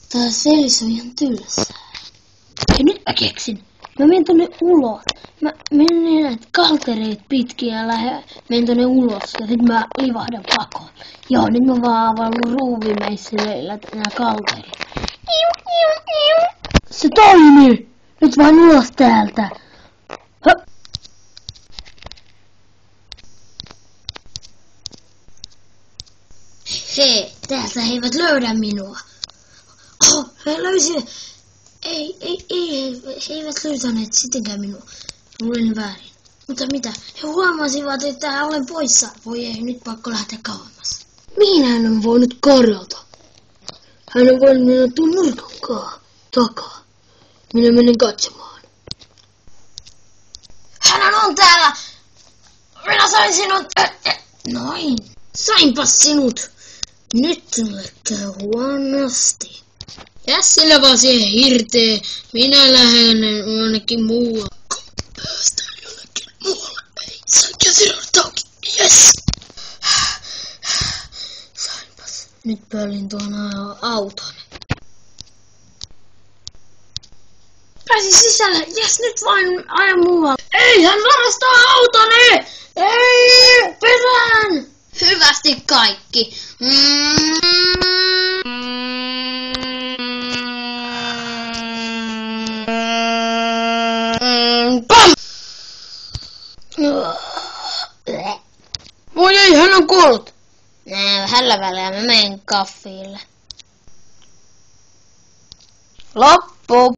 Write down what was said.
Tää selis on ihan tylsää. Ja nyt mä keksin. Mä menen tonne ulos. Mä menen näitä kaltereita pitkin ja menen tonne ulos. Ja sit mä livahdan pakoon. Joo, nyt mä vaan avaan ruuvimeisseleillä nää kalterit. Se toimii! Nyt vaan ulos täältä. Hei, täältä he eivät löydä minua. Oh, he löysivät. Ei, he eivät löytäneet sittenkään minua. Luulin väärin. Mutta mitä? He huomasivat, että olen poissa. Voi ei, nyt pakko lähteä kauemmas. Mihin hän on voinut karata? Hän on voinut mennä tuon nurkan takaa. Minä menen katsomaan. Hän on täällä! Minä sain sinut! Noin. Sainpas sinut. Nyt sulle käy huonosti. Jää sillä vaan siihen hirteen. Minä lähden jonnekin muualle. Päästään jonnekin muualle. Ei, sain käsiraudat auki. Jes! Sainpas. Nyt pöllin tuon auton. Pääsin sisälle. Jes, nyt vain ajan muualle. Ei, hän varastaa autoni! Ei, perään! Hyvästi kaikki. Pam! Voi ei, hän on kuollut. Hällä väliä mä menen kaffille. Loppu.